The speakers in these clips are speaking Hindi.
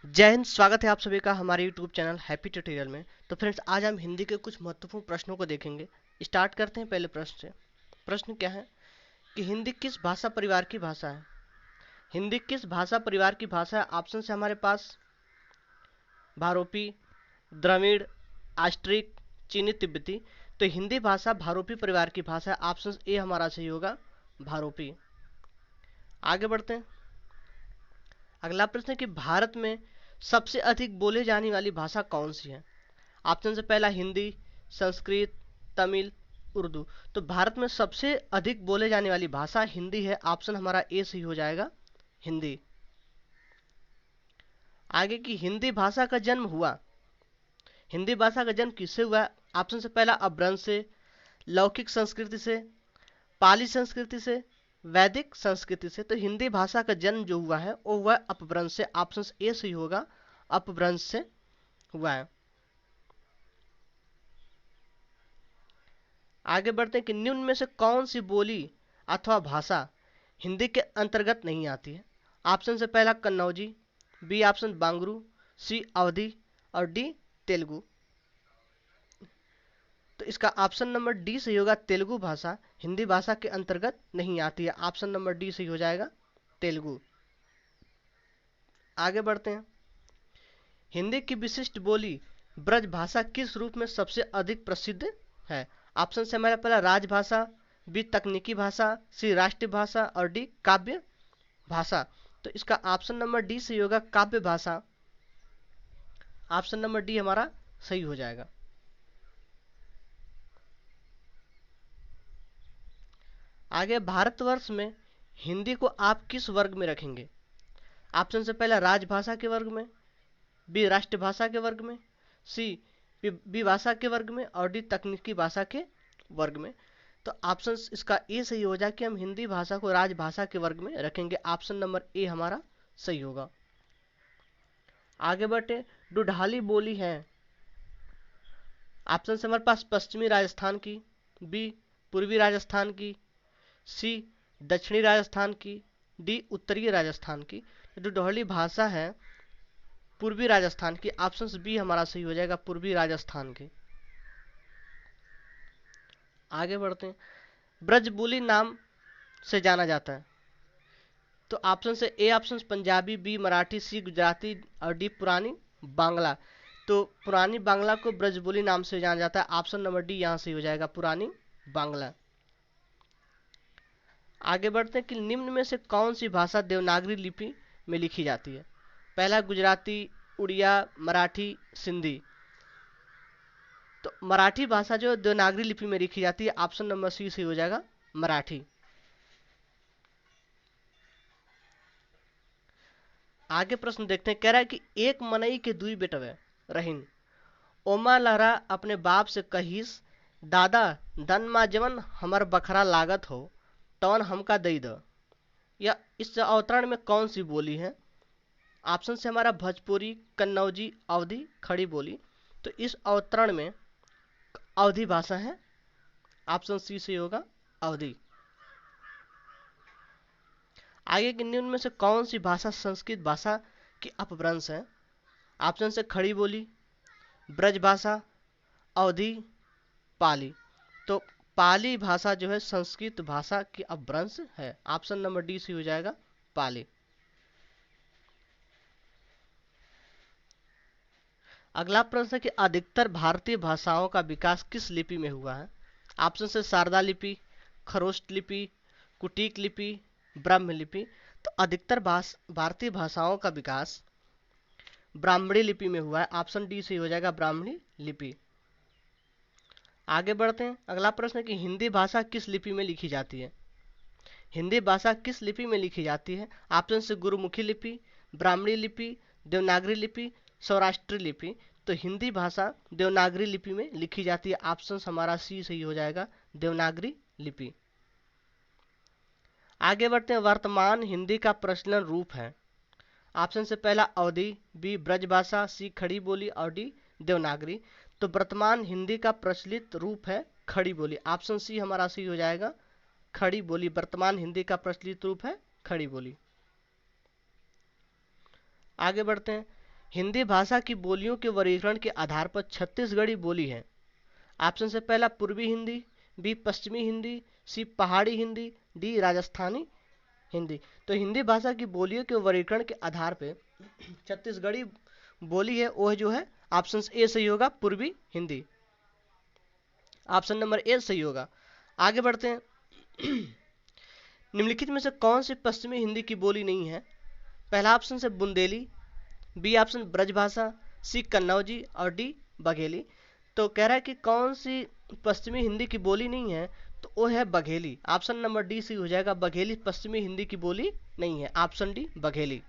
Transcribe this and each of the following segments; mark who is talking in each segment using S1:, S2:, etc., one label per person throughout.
S1: जय हिंद। स्वागत है आप सभी का हमारे YouTube चैनल हैप्पी ट्यूटोरियल में। तो फ्रेंड्स, आज हम हिंदी के कुछ महत्वपूर्ण प्रश्नों को देखेंगे। स्टार्ट करते हैं पहले प्रश्न से। प्रश्न क्या है कि हिंदी किस भाषा परिवार की भाषा है। हिंदी किस भाषा परिवार की भाषा है। ऑप्शन है हमारे पास भारोपी, द्रविड़, आस्ट्रिक, चीनी, तिब्बती। तो हिंदी भाषा भारोपी परिवार की भाषा है। ऑप्शन ए हमारा सही होगा, भारोपी। आगे बढ़ते हैं। अगला प्रश्न है कि भारत में सबसे अधिक बोले जाने वाली भाषा कौन सी है। ऑप्शन से पहला हिंदी, संस्कृत, तमिल, उर्दू। तो भारत में सबसे अधिक बोले जाने वाली भाषा हिंदी है। ऑप्शन हमारा ए सही हो जाएगा, हिंदी। आगे की हिंदी भाषा का जन्म हुआ। हिंदी भाषा का जन्म किससे हुआ। ऑप्शन से पहला अपभ्रंश से, लौकिक संस्कृति से, पाली संस्कृति से, वैदिक संस्कृति से। तो हिंदी भाषा का जन्म जो हुआ है वो हुआ अपभ्रंश से। ऑप्शन ए सही होगा, अपभ्रंश से हुआ है। आगे बढ़ते हैं कि निम्न में से कौन सी बोली अथवा भाषा हिंदी के अंतर्गत नहीं आती है। ऑप्शन से पहला कन्नौजी, बी ऑप्शन बांगरू, सी अवधी और डी तेलुगु। तो इसका ऑप्शन नंबर डी सही होगा, तेलुगु भाषा हिंदी भाषा के अंतर्गत नहीं आती है। ऑप्शन नंबर डी सही हो जाएगा, तेलुगु। आगे बढ़ते हैं। हिंदी की विशिष्ट बोली ब्रज भाषा किस रूप में सबसे अधिक प्रसिद्ध है। ऑप्शन से हमारा पहला राजभाषा, बी तकनीकी भाषा, सी राष्ट्रीय भाषा और डी काव्य भाषा। तो इसका ऑप्शन नंबर डी सही होगा, काव्य भाषा। ऑप्शन नंबर डी हमारा सही हो जाएगा। आगे, भारतवर्ष में हिंदी को आप किस वर्ग में रखेंगे। ऑप्शन से पहला राजभाषा के वर्ग में, बी राष्ट्रभाषा के वर्ग में, सी बी भाषा के वर्ग में और डी तकनीकी भाषा के वर्ग में। तो ऑप्शन इसका ए सही हो जाए कि हम हिंदी भाषा को राजभाषा के वर्ग में रखेंगे। ऑप्शन नंबर ए हमारा सही होगा। आगे बढ़ते, डुढाली बोली है। ऑप्शन से हमारे पास पश्चिमी राजस्थान की, बी पूर्वी राजस्थान की, सी दक्षिणी राजस्थान की, डी उत्तरी राजस्थान की। डुढौली भाषा है पूर्वी राजस्थान की। ऑप्शन बी हमारा सही हो जाएगा, पूर्वी राजस्थान की। आगे बढ़ते हैं। ब्रजबुली नाम से जाना जाता है। तो ऑप्शन से A option Punjabi, B Marathi, C Gujarati और डी पुरानी बांग्ला। तो पुरानी बांग्ला को ब्रजबुली नाम से जाना जाता है। ऑप्शन नंबर डी यहाँ से हो जाएगा, पुरानी बांग्ला। आगे बढ़ते हैं कि निम्न में से कौन सी भाषा देवनागरी लिपि में लिखी जाती है। पहला गुजराती, उड़िया, मराठी, सिंधी। तो मराठी भाषा जो देवनागरी लिपि में लिखी जाती है। ऑप्शन नंबर सी सही हो जाएगा, मराठी। आगे प्रश्न देखते हैं। कह रहा है कि एक मनई के दुई बेटवे रहीन। ओमा लहरा अपने बाप से कहिस, दादा धन मा जवन हमर बखरा लागत हो तवन हमका दई द। या इस अवतरण में कौन सी बोली है। ऑप्शन से हमारा भोजपुरी, कन्नौजी, अवधी, खड़ी बोली। तो इस अवतरण में अवधी भाषा है। ऑप्शन सी से होगा, अवधी। आगे के निम्न में से कौन सी भाषा संस्कृत भाषा की अपभ्रंश है। ऑप्शन से खड़ी बोली, ब्रज भाषा, अवधी, पाली। तो पाली भाषा जो है संस्कृत भाषा की अपभ्रंश है। ऑप्शन नंबर डी सी हो जाएगा, पाली। अगला प्रश्न है कि अधिकतर भारतीय भाषाओं का विकास किस लिपि में हुआ है। ऑप्शन से शारदा लिपि, खरोष्ट लिपि, कुटीक लिपि, ब्रह्म लिपि। तो अधिकतर भारतीय भाषाओं का विकास ब्राह्मणी लिपि में हुआ है। ऑप्शन डी से हो जाएगा, ब्राह्मणी लिपि। आगे बढ़ते हैं। अगला प्रश्न है कि हिंदी भाषा किस लिपि में लिखी जाती है। हिंदी भाषा किस लिपि में लिखी जाती है। ऑप्शन से गुरुमुखी लिपि, ब्राह्मणी लिपि, देवनागरी लिपि, सौराष्ट्री लिपि। तो हिंदी भाषा देवनागरी लिपि में लिखी जाती है। ऑप्शन हमारा सी सही हो जाएगा, देवनागरी लिपि। आगे बढ़ते हैं। वर्तमान हिंदी का प्रचलन रूप है। ऑप्शन से पहला अवधी, बी ब्रजभाषा, सी खड़ी बोली और डी देवनागरी। तो वर्तमान हिंदी का प्रचलित रूप है खड़ी बोली। ऑप्शन सी हमारा सी हो जाएगा, खड़ी बोली। वर्तमान हिंदी का प्रचलित रूप है खड़ी बोली। आगे बढ़ते हैं। हिंदी भाषा की बोलियों के वर्गीकरण के आधार पर छत्तीसगढ़ी बोली है। ऑप्शन से पहला पूर्वी हिंदी, बी पश्चिमी हिंदी, सी पहाड़ी हिंदी, डी राजस्थानी हिंदी। तो हिंदी भाषा की बोलियों के वर्गीकरण के आधार पर छत्तीसगढ़ी बोली है वो जो है ऑप्शन ए सही होगा, पूर्वी हिंदी। ऑप्शन नंबर ए सही होगा। आगे बढ़ते हैं। निम्नलिखित में से कौन सी पश्चिमी हिंदी की बोली नहीं है? पहला ऑप्शन से बुंदेली, बी ऑप्शन ब्रजभाषा, सी कन्नौजी और डी बघेली। तो कह रहा है कि कौन सी पश्चिमी हिंदी की बोली नहीं है, तो वो है बघेली। ऑप्शन नंबर डी सही हो जाएगा, बघेली पश्चिमी हिंदी की बोली नहीं है, ऑप्शन डी बघेली।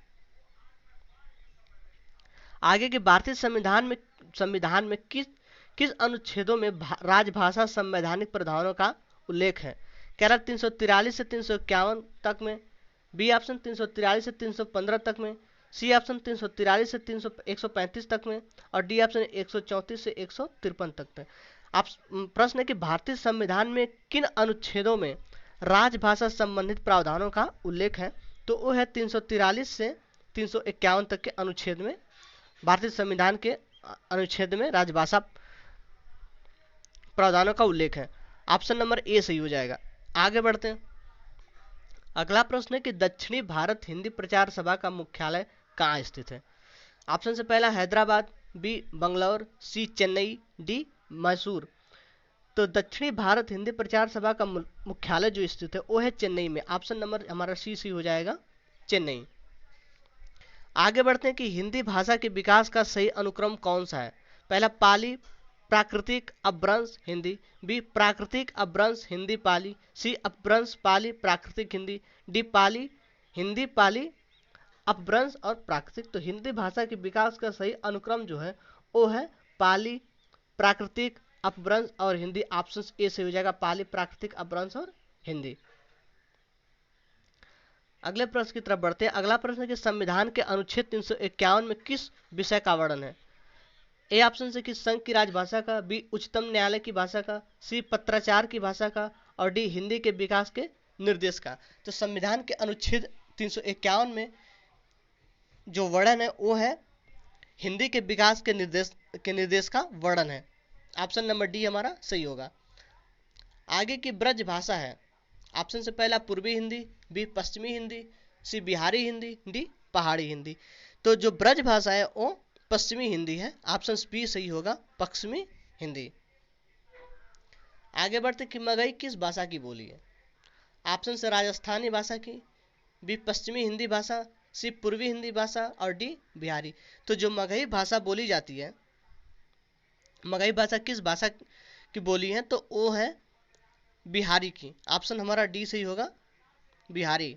S1: आगे के भारतीय संविधान में किस अनुच्छेदों में राजभाषा संवैधानिक प्रावधानों का उल्लेख है? कह रहा 343 से 351 तक में, बी ऑप्शन 343 से 315 तक में, सी ऑप्शन 343 से 135 तक में और डी ऑप्शन 134 से 153 तक में। आप प्रश्न है कि भारतीय संविधान में किन अनुच्छेदों में राजभाषा संबंधित प्रावधानों का उल्लेख है? तो वो है 343 से 351 तक के अनुच्छेद में, भारतीय संविधान के अनुच्छेद में राजभाषा प्रावधानों का उल्लेख है। ऑप्शन नंबर ए सही हो जाएगा। आगे बढ़ते हैं। अगला प्रश्न है कि दक्षिणी भारत हिंदी प्रचार सभा का मुख्यालय कहाँ स्थित है? ऑप्शन से पहला हैदराबाद, बी बंगलौर, सी चेन्नई, डी मैसूर। तो दक्षिणी भारत हिंदी प्रचार सभा का मुख्यालय जो स्थित है वो है चेन्नई में। ऑप्शन नंबर हमारा सी सी हो जाएगा, चेन्नई। आगे बढ़ते हैं कि हिंदी भाषा के विकास का सही अनुक्रम कौन सा है? पहला पाली प्राकृतिक अपभ्रंश हिंदी, बी प्राकृतिक अपभ्रंश हिंदी पाली, सी अपभ्रंश पाली प्राकृतिक हिंदी, डी पाली हिंदी पाली अपभ्रंश और प्राकृतिक। तो हिंदी भाषा के विकास का सही अनुक्रम जो है वो है पाली प्राकृतिक अपभ्रंश और हिंदी। ऑप्शन ए से हो जाएगा, पाली प्राकृतिक अपभ्रंश और हिंदी। अगले प्रश्न की तरफ बढ़ते हैं। अगला प्रश्न है कि संविधान के अनुच्छेद 351 में किस विषय का वर्णन है? ए ऑप्शन से कि संघ की राजभाषा का, बी उच्चतम न्यायालय की भाषा का, सी पत्राचार की भाषा का और डी हिंदी के विकास के निर्देश का। तो संविधान के अनुच्छेद 351 में जो वर्णन है वो है हिंदी के विकास के निर्देश का वर्णन है। ऑप्शन नंबर डी हमारा सही होगा। आगे की ब्रज भाषा है। ऑप्शन से पहला पूर्वी हिंदी, बी पश्चिमी हिंदी, सी बिहारी हिंदी, डी पहाड़ी हिंदी। तो जो ब्रज भाषा है वो पश्चिमी हिंदी है। ऑप्शन बी सही होगा, पश्चिमी हिंदी। आगे बढ़ते कि मगही किस भाषा की बोली है? ऑप्शन से राजस्थानी भाषा की, बी पश्चिमी हिंदी भाषा, सी पूर्वी हिंदी भाषा और डी बिहारी। तो जो मगही भाषा बोली जाती है, मगही भाषा किस भाषा की बोली है? तो वो है बिहारी की। ऑप्शन हमारा डी सही होगा, बिहारी।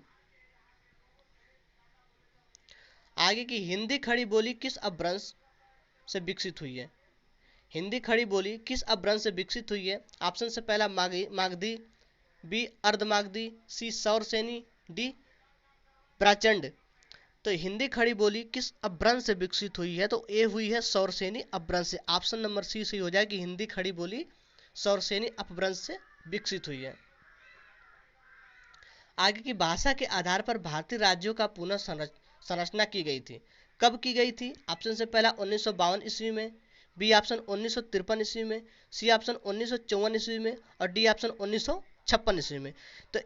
S1: आगे की हिंदी खड़ी बोली किस अपभ्रंश से विकसित हुई है? हिंदी खड़ी बोली किस अपभ्रंश से विकसित हुई है? ऑप्शन से पहला मागधी, बी अर्धमागधी, सी सौरसेनी, डी प्रचंड। तो हिंदी खड़ी बोली किस अपभ्रंश से विकसित हुई है? तो ए हुई है सौरसेनी अपभ्रंश से। ऑप्शन नंबर सी सही हो जाए कि हिंदी खड़ी बोली सौरसेनी अपभ्रंश से विकसित हुई है। आगे की भाषा के आधार पर भारतीय राज्यों का पुनः संरचना की गई थी। कब की गई थी? ऑप्शन से पहला 1952 ईस्वी में, बी ऑप्शन 1953 ईस्वी में, सी ऑप्शन 1954 ईस्वी में और डी ऑप्शन 1956 ईस्वी में। तो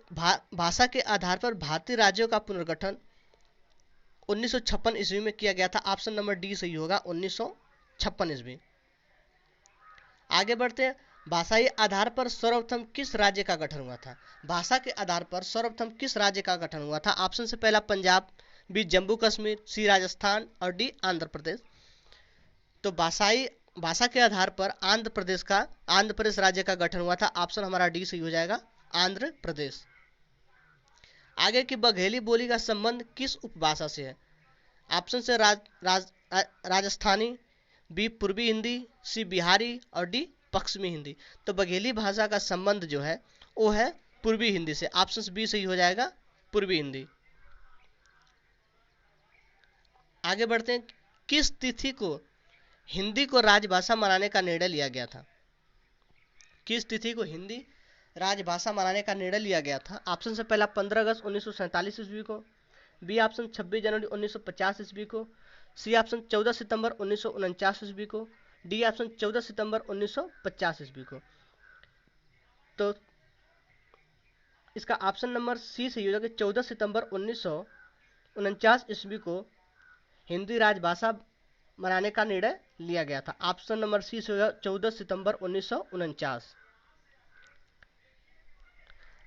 S1: भाषा के आधार पर भारतीय राज्यों का पुनर्गठन 1956 ईस्वी में किया गया था। ऑप्शन नंबर डी सही होगा, 1956 ईस्वी। आगे बढ़ते हैं। भाषाई आधार पर सर्वप्रथम किस राज्य का गठन हुआ था? भाषा के आधार पर सर्वप्रथम किस राज्य का गठन हुआ था? ऑप्शन से पहला पंजाब, बी जम्मू कश्मीर, सी राजस्थान और डी आंध्र प्रदेश। तो भाषा के आधार पर आंध्र प्रदेश राज्य का गठन हुआ था। ऑप्शन हमारा डी सही हो जाएगा, आंध्र प्रदेश। आगे की बघेली बोली का संबंध किस उपभाषा से है? ऑप्शन से राजस्थानी, बी पूर्वी हिंदी, सी बिहारी और डी पश्चिमी हिंदी। तो बघेली भाषा का संबंध जो है वो है पूर्वी हिंदी से। ऑप्शन बी सही हो जाएगा, पूर्वी हिंदी। आगे बढ़ते हैं। किस तिथि को हिंदी को राजभाषा मानने का निर्णय लिया गया था? किस तिथि को हिंदी राजभाषा मानने का निर्णय लिया गया था? ऑप्शन से पहला 15 अगस्त 1947 ईस्वी को, बी ऑप्शन 26 जनवरी 1950 ईस्वी को, सी ऑप्शन 14 सितंबर 1949 ईस्वी को, डी ऑप्शन 14 सितंबर 1950 ईस्वी को। तो इसका ऑप्शन नंबर सी सही हो जाएगा। 14 सितंबर 1949 ईस्वी को हिंदी राजभाषा बनाने का निर्णय लिया गया था। ऑप्शन नंबर सी से होगा 14 सितंबर 1949।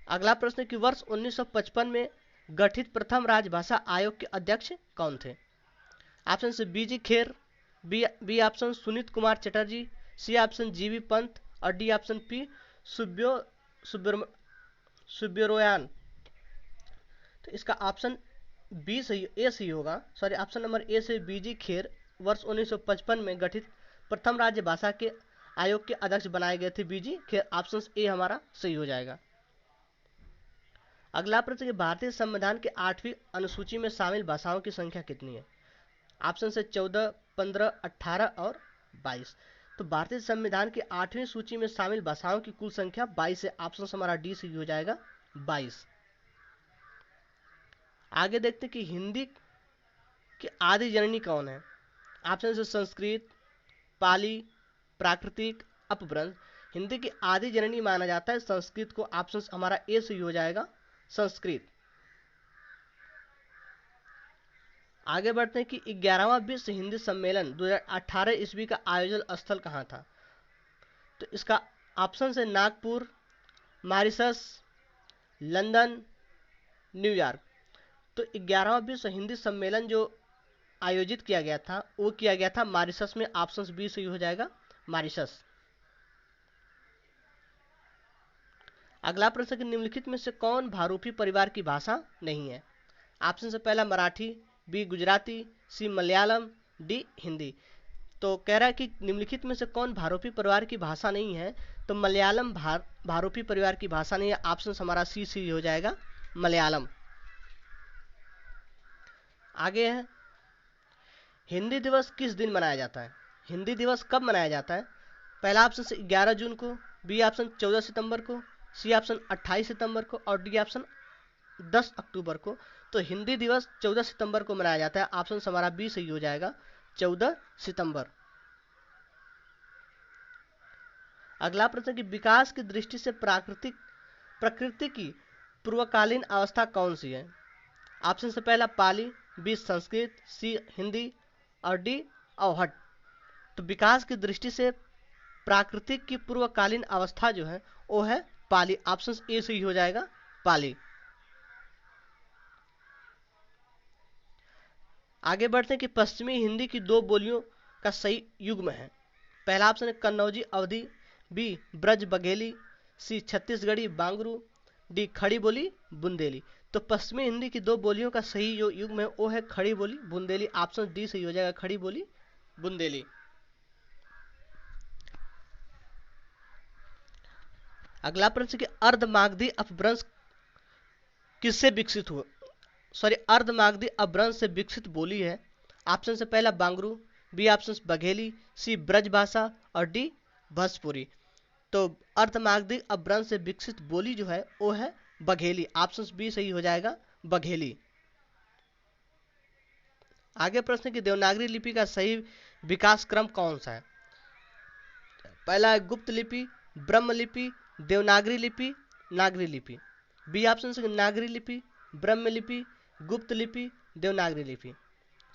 S1: अगला प्रश्न कि वर्ष 1955 में गठित प्रथम राजभाषा आयोग के अध्यक्ष कौन थे? ऑप्शन से B G Kher, B option Sunit Kumar Chatterjee, C option G V Pant और डी ऑप्शन पी सुब्रमण्यम। तो इसका ऑप्शन बी सही, ए सही होगा। सॉरी, ऑप्शन नंबर ए से बीजी खेर वर्ष 1955 में गठित प्रथम राज्य भाषा के आयोग के अध्यक्ष बनाए गए थे बीजी खेर। ऑप्शन ए हमारा सही हो जाएगा। अगला प्रश्न, भारतीय संविधान के 8वीं अनुसूची में शामिल भाषाओं की संख्या कितनी है? ऑप्शन से 14, 15, 18 और 22। तो भारतीय संविधान की 8वीं सूची में शामिल भाषाओं की कुल संख्या 22 है। ऑप्शन हमारा डी सही हो जाएगा, 22। आगे देखते हैं कि हिंदी की आदि जननी कौन है? ऑप्शन से संस्कृत, पाली, प्राकृतिक, अपभ्रंश। हिंदी की आदि जननी माना जाता है संस्कृत को। ऑप्शन हमारा ए सही हो जाएगा, संस्कृत। आगे बढ़ते हैं कि 11वां विश्व हिंदी सम्मेलन 2018 ईस्वी का आयोजन स्थल कहाँ था? तो इसका ऑप्शन है नागपुर, मॉरिशस, लंदन, न्यूयॉर्क। तो 11वां विश्व हिंदी सम्मेलन जो आयोजित किया गया था वो किया गया था मॉरिशस में। ऑप्शन बी सही हो जाएगा, मॉरिशस। अगला प्रश्न कि निम्नलिखित में से कौन भारूपी परिवार की भाषा नहीं है? ऑप्शन से पहला मराठी, बी गुजराती, सी मलयालम, डी हिंदी। तो कह रहा है कि निम्नलिखित में से कौन भारूपी परिवार की भाषा नहीं है? तो मलयालम भारूपी परिवार की भाषा नहीं है। ऑप्शन हमारा सी सी हो जाएगा, मलयालम। आगे है, हिंदी दिवस किस दिन मनाया जाता है? हिंदी दिवस कब मनाया जाता है? पहला ऑप्शन से 11 जून को, बी ऑप्शन 14 सितंबर को, सी ऑप्शन 28 सितंबर को और डी ऑप्शन 10 अक्टूबर को। तो हिंदी दिवस 14 सितंबर को मनाया जाता है। ऑप्शन हमारा बी सही हो जाएगा, 14 सितंबर। अगला प्रश्न कि विकास की दृष्टि से प्रकृति की पूर्वकालीन अवस्था कौन सी है? ऑप्शन से पहला पाली, बी संस्कृत, सी हिंदी और डी अवहट। तो विकास की दृष्टि से प्राकृतिक की पूर्वकालीन अवस्था जो है वो है पाली। ऑप्शन ए सही हो जाएगा, पाली। आगे बढ़ते हैं कि पश्चिमी हिंदी की दो बोलियों का सही युग्म है। पहला ऑप्शन है कन्नौजी अवधी, बी ब्रज बघेली, सी छत्तीसगढ़ी बांगरू, डी खड़ी बोली बुंदेली। तो पश्चिमी हिंदी की दो बोलियों का सही जो युग्म है वो है खड़ी बोली बुंदेली। ऑप्शन डी सही हो जाएगा, खड़ी बोली बुंदेली। अगला प्रश्न कि अर्धमागधी अपभ्रंश किससे विकसित हुआ? सॉरी, अर्धमागधी अपभ्रंश से विकसित बोली है। ऑप्शन से पहला बांगरू, बी ऑप्शन बघेली, सी ब्रजभाषा और डी भोजपुरी। तो अर्धमागधी अपभ्रंश से विकसित बोली जो है वो है बघेली। ऑप्शन बी सही हो जाएगा, बघेली। आगे प्रश्न कि देवनागरी लिपि का सही विकास क्रम कौन सा है? पहला है गुप्त लिपि, ब्रह्म लिपि, देवनागरी लिपि, नागरी लिपि। बी ऑप्शन से नागरी लिपि, ब्रह्म लिपि, गुप्त लिपि, देवनागरी लिपि।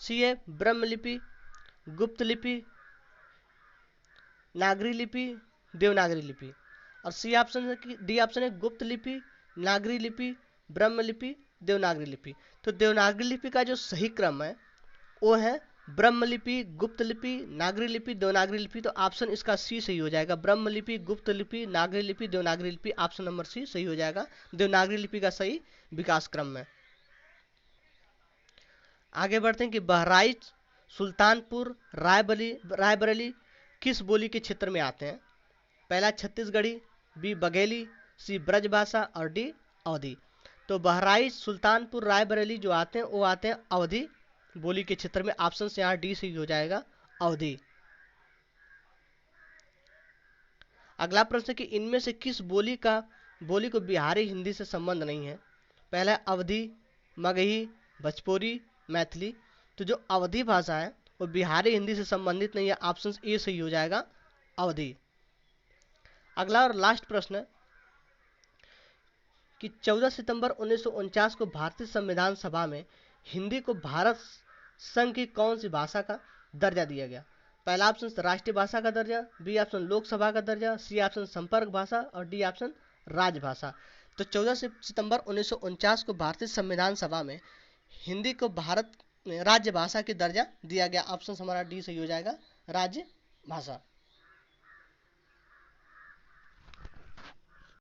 S1: सी है ब्रह्म लिपि, गुप्त लिपि, नागरी लिपि, देवनागरी लिपि। और सी ऑप्शन है कि डी ऑप्शन है गुप्त लिपि, नागरी लिपि, ब्रह्म लिपि, देवनागरी लिपि। तो देवनागरी लिपि का जो सही क्रम है वो है ब्रह्म लिपि, गुप्त लिपि, नागरी लिपि, देवनागरी लिपि। तो ऑप्शन इसका सी सही हो जाएगा, ब्रह्म लिपि, गुप्त लिपि, नागरी लिपि, देवनागरी लिपि। ऑप्शन नंबर सी सही हो जाएगा, देवनागरी लिपि का सही विकास क्रम में। आगे बढ़ते हैं कि बहराइच, सुल्तानपुर, रायबरेली किस बोली के क्षेत्र में आते हैं? पहला छत्तीसगढ़ी, बी बघेली, सी ब्रजभाषा और डी अवधी। तो बहराइच, सुल्तानपुर, रायबरेली जो आते हैं वो आते हैं अवधी बोली के क्षेत्र में। ऑप्शन से यहाँ डी सही हो जाएगा, अवधी। अगला प्रश्न कि इनमें से किस बोली को बिहारी हिंदी से संबंध नहीं है? पहला अवधी, मगही, भोजपुरी, मैथिली। तो जो अवधी भाषा है वो बिहारी हिंदी से संबंधित नहीं है, ऑप्शन ए सही हो जाएगा, अवधी। अगला और लास्ट प्रश्न है कि 14 सितंबर 1949 को भारतीय संविधान सभा में हिंदी को भारत संघ की कौन सी भाषा का दर्जा दिया गया? पहला ऑप्शन राष्ट्रीय भाषा का दर्जा, बी ऑप्शन लोकसभा का दर्जा, सी ऑप्शन संपर्क भाषा और डी ऑप्शन राजभाषा। तो 14 सितंबर 1949 को भारतीय संविधान सभा में हिंदी को भारत में राज्य भाषा की दर्जा दिया गया। ऑप्शन हमारा डी सही हो जाएगा, राज्य भाषा।